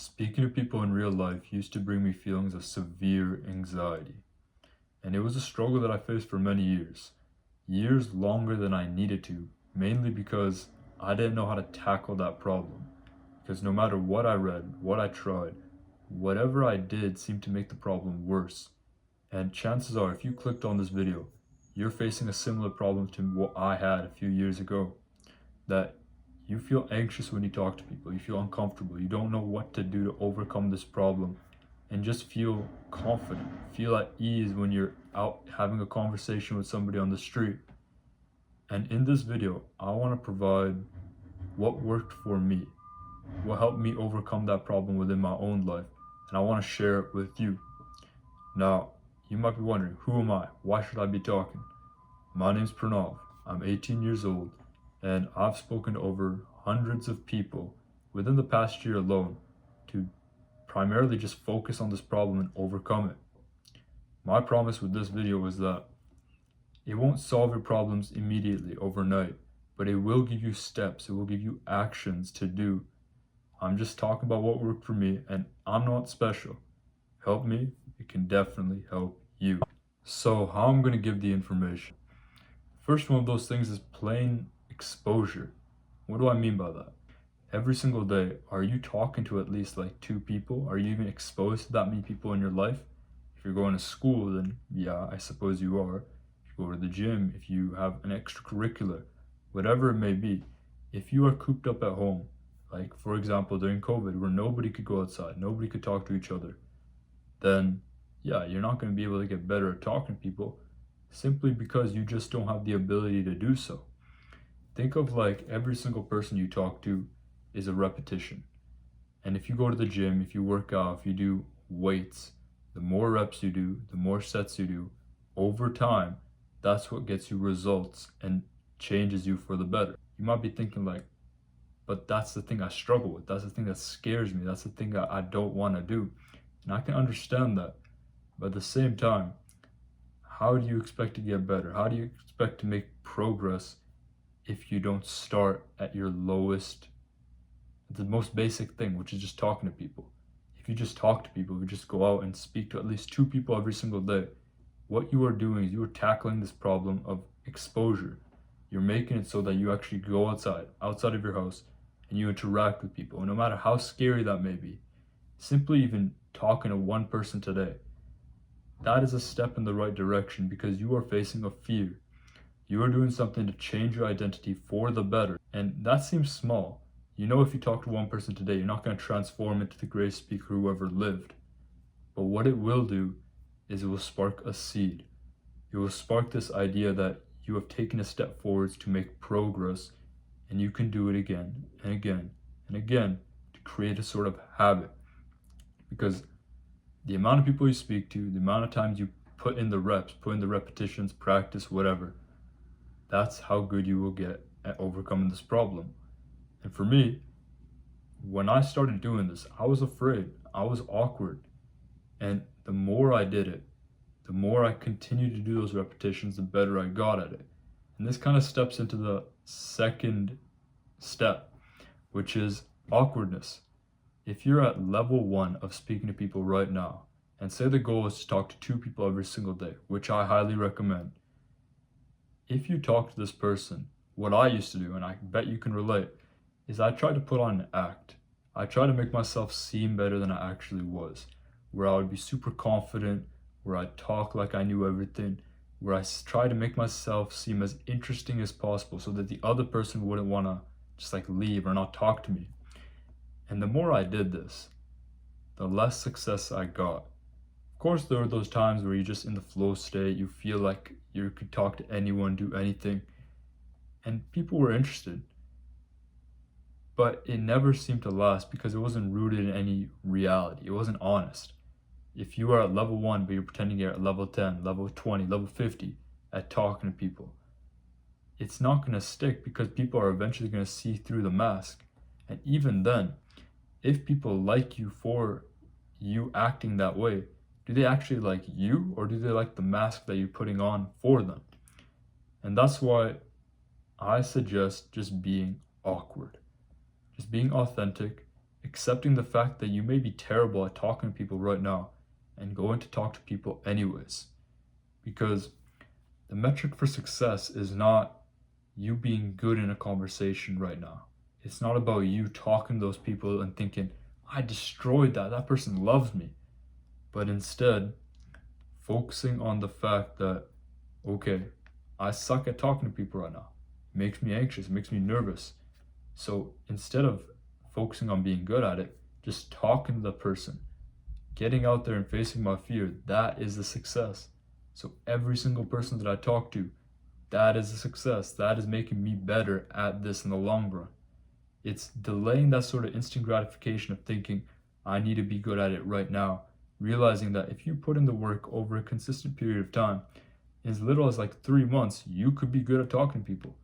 Speaking to people in real life used to bring me feelings of severe anxiety, and it was a struggle that I faced for many years. Years longer than I needed to, mainly because I didn't know how to tackle that problem. Because no matter what I read, what I tried, whatever I did seemed to make the problem worse. And chances are, if you clicked on this video, you're facing a similar problem to what I had a few years ago. That you feel anxious when you talk to people, you feel uncomfortable, you don't know what to do to overcome this problem, and just feel confident, feel at ease when you're out having a conversation with somebody on the street. And in this video, I want to provide what worked for me, what helped me overcome that problem within my own life, and I want to share it with you. Now, you might be wondering, who am I? Why should I be talking? My name's Pranav. I'm 18 years old, and I've spoken to over hundreds of people within the past year alone to primarily just focus on this problem and overcome it. My promise with this video is that it won't solve your problems immediately overnight, but it will give you steps, it will give you actions to do. I'm just talking about what worked for me, and I'm not special. Help me, it can definitely help you. So how I'm going to give the information. First one of those things is plain exposure. What do I mean by that? Every single day, are you talking to at least like 2 people? Are you even exposed to that many people in your life? If you're going to school, then yeah, I suppose you are. If you go to the gym, if you have an extracurricular, whatever it may be, if you are cooped up at home, like for example during COVID where nobody could go outside, nobody could talk to each other, then yeah, you're not going to be able to get better at talking to people simply because you just don't have the ability to do so. Think of like every single person you talk to is a repetition. And if you go to the gym, if you work out, if you do weights, the more reps you do, the more sets you do, over time, that's what gets you results and changes you for the better. You might be thinking like, but that's the thing I struggle with. That's the thing that scares me. That's the thing that I don't want to do. And I can understand that. But at the same time, how do you expect to get better? How do you expect to make progress if you don't start at your lowest, the most basic thing, which is just talking to people? If you just talk to people, if you just go out and speak to at least 2 people every single day, what you are doing is you are tackling this problem of exposure. You're making it so that you actually go outside of your house, and you interact with people. And no matter how scary that may be, simply even talking to one person today, that is a step in the right direction because you are facing a fear. You are doing something to change your identity for the better. And that seems small. You know, if you talk to one person today, you're not going to transform into the greatest speaker who ever lived. But what it will do is it will spark a seed. It will spark this idea that you have taken a step forwards to make progress, and you can do it again and again and again to create a sort of habit. Because the amount of people you speak to, the amount of times you put in the reps, put in the repetitions, practice, whatever, that's how good you will get at overcoming this problem. And for me, when I started doing this, I was afraid, I was awkward. And the more I did it, the more I continued to do those repetitions, the better I got at it. And this kind of steps into the second step, which is awkwardness. If you're at level 1 of speaking to people right now, and say the goal is to talk to 2 people every single day, which I highly recommend. If you talk to this person, what I used to do, and I bet you can relate, is I tried to put on an act. I tried to make myself seem better than I actually was, where I would be super confident, where I'd talk like I knew everything, where I tried to make myself seem as interesting as possible so that the other person wouldn't want to just like leave or not talk to me. And the more I did this, the less success I got. Of course, there were those times where you're just in the flow state, you feel like you could talk to anyone, do anything, and people were interested. But it never seemed to last because it wasn't rooted in any reality. It wasn't honest. If you are at level 1, but you're pretending you're at level 10, level 20, level 50 at talking to people, it's not going to stick because people are eventually going to see through the mask. And even then, if people like you for you acting that way, do they actually like you, or do they like the mask that you're putting on for them? And that's why I suggest just being awkward. Just being authentic, accepting the fact that you may be terrible at talking to people right now and going to talk to people anyways. Because the metric for success is not you being good in a conversation right now. It's not about you talking to those people and thinking, I destroyed that. That person loves me. But instead, focusing on the fact that, okay, I suck at talking to people right now. It makes me anxious, it makes me nervous. So instead of focusing on being good at it, just talking to the person, getting out there and facing my fear, that is the success. So every single person that I talk to, that is a success. That is making me better at this in the long run. It's delaying that sort of instant gratification of thinking, I need to be good at it right now. Realizing that if you put in the work over a consistent period of time, as little as like 3 months, you could be good at talking to people.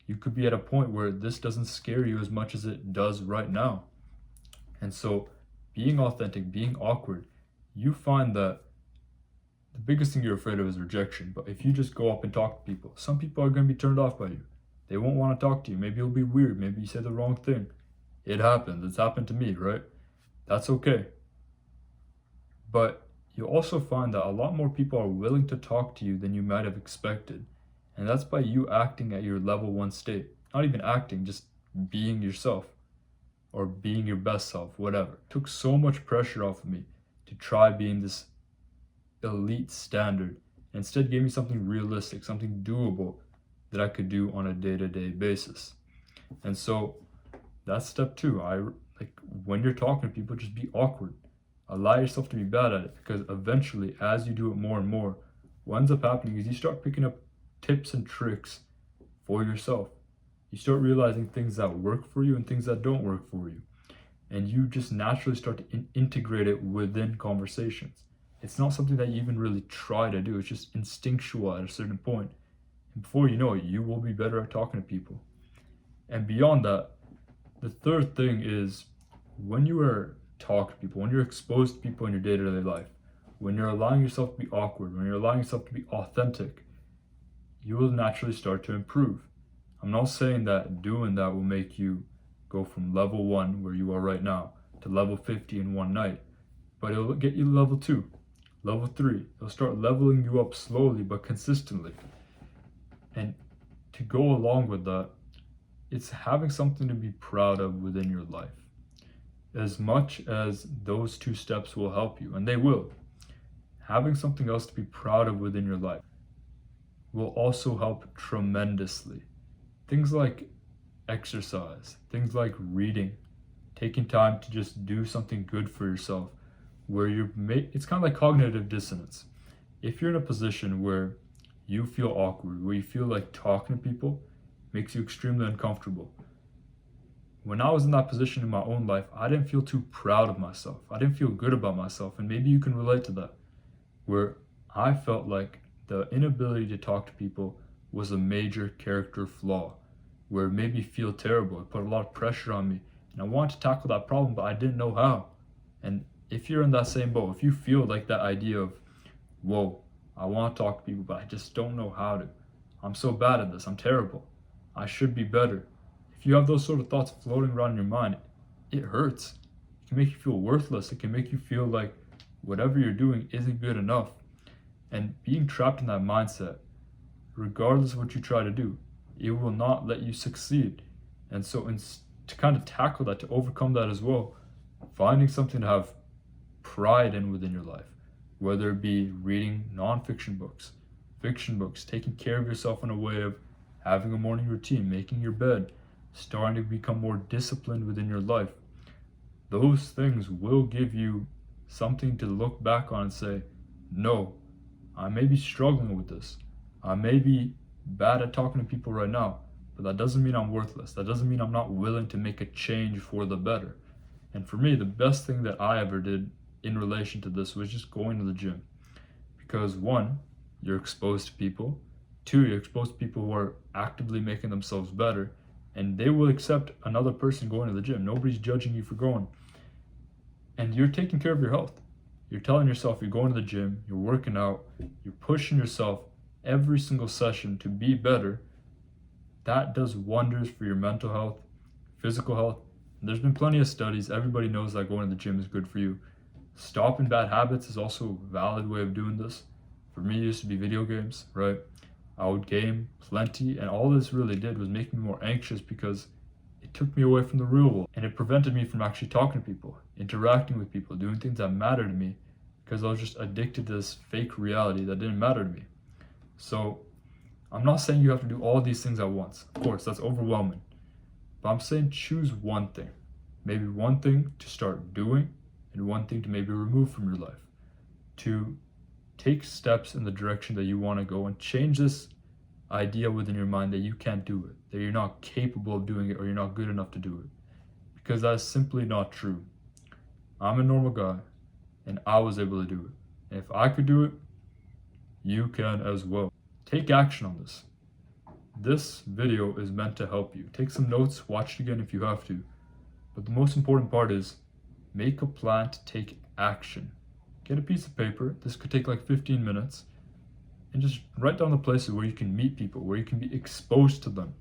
You could be at a point where this doesn't scare you as much as it does right now. And so being authentic, being awkward, you find that the biggest thing you're afraid of is rejection. But if you just go up and talk to people, some people are going to be turned off by you. They won't want to talk to you. Maybe it'll be weird. Maybe you said the wrong thing. It happens. It's happened to me, right? That's okay. But you'll also find that a lot more people are willing to talk to you than you might have expected. And that's by you acting at your level 1 state. Not even acting, just being yourself or being your best self, whatever. It took so much pressure off of me to try being this elite standard. Instead, gave me something realistic, something doable that I could do on a day-to-day basis. And so that's step 2. When you're talking to people, just be awkward. Allow yourself to be bad at it, because eventually, as you do it more and more, what ends up happening is you start picking up tips and tricks for yourself. You start realizing things that work for you and things that don't work for you. And you just naturally start to integrate it within conversations. It's not something that you even really try to do. It's just instinctual at a certain point. And before you know it, you will be better at talking to people. And beyond that, the third thing is when you are talking to people, when you're exposed to people in your day-to-day life, when you're allowing yourself to be awkward, when you're allowing yourself to be authentic, you will naturally start to improve. I'm not saying that doing that will make you go from level 1, where you are right now, to level 50 in one night, but it'll get you to level 2, level 3. It'll start leveling you up slowly but consistently. And to go along with that, it's having something to be proud of within your life. As much as those 2 steps will help you, and they will, having something else to be proud of within your life will also help tremendously. Things like exercise, things like reading, taking time to just do something good for yourself, where it's kind of like cognitive dissonance. If you're in a position where you feel awkward, where you feel like talking to people makes you extremely uncomfortable. When I was in that position in my own life, I didn't feel too proud of myself. I didn't feel good about myself, and maybe you can relate to that, where I felt like the inability to talk to people was a major character flaw, where it made me feel terrible. It put a lot of pressure on me, and I wanted to tackle that problem, but I didn't know how. And if you're in that same boat, if you feel like that idea of, whoa, I want to talk to people, but I just don't know how to. I'm so bad at this. I'm terrible. I should be better. If you have those sort of thoughts floating around in your mind, it hurts. It can make you feel worthless. It can make you feel like whatever you're doing isn't good enough. And being trapped in that mindset, regardless of what you try to do, it will not let you succeed. And so to kind of tackle that, to overcome that as well, finding something to have pride in within your life, whether it be reading non-fiction books, fiction books, taking care of yourself in a way of having a morning routine, making your bed, starting to become more disciplined within your life. Those things will give you something to look back on and say, no, I may be struggling with this. I may be bad at talking to people right now, but that doesn't mean I'm worthless. That doesn't mean I'm not willing to make a change for the better. And for me, the best thing that I ever did in relation to this was just going to the gym. Because 1, you're exposed to people. 2, you're exposed to people who are actively making themselves better, and they will accept another person going to the gym. Nobody's judging you for going. And you're taking care of your health. You're telling yourself you're going to the gym, you're working out, you're pushing yourself every single session to be better. That does wonders for your mental health, physical health, There's been plenty of studies. Everybody knows that going to the gym is good for you. Stopping bad habits is also a valid way of doing this. For me, it used to be video games, right? I would game plenty, and all this really did was make me more anxious because it took me away from the real world and it prevented me from actually talking to people, interacting with people, doing things that matter to me because I was just addicted to this fake reality that didn't matter to me. So, I'm not saying you have to do all these things at once. Of course, that's overwhelming. But I'm saying choose one thing. Maybe one thing to start doing and one thing to maybe remove from your life. To take steps in the direction that you want to go and change this idea within your mind that you can't do it, that you're not capable of doing it or you're not good enough to do it. Because that's simply not true. I'm a normal guy and I was able to do it. And if I could do it, you can as well. Take action on this. This video is meant to help you. Take some notes, watch it again if you have to. But the most important part is make a plan to take action. Get a piece of paper. This could take like 15 minutes. And just write down the places where you can meet people, where you can be exposed to them.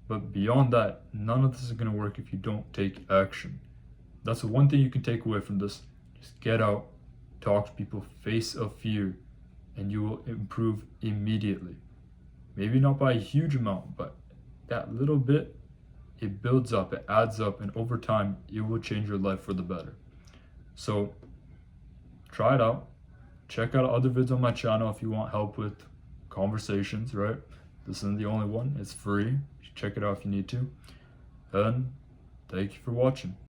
But beyond that, none of this is going to work if you don't take action. That's the one thing you can take away from this. Just get out, talk to people, face a fear, and you will improve immediately. Maybe not by a huge amount, but that little bit, it builds up, it adds up, and over time, it will change your life for the better. So, try it out. Check out other vids on my channel if you want help with conversations, right? This isn't the only one. It's free. Check it out if you need to. And thank you for watching.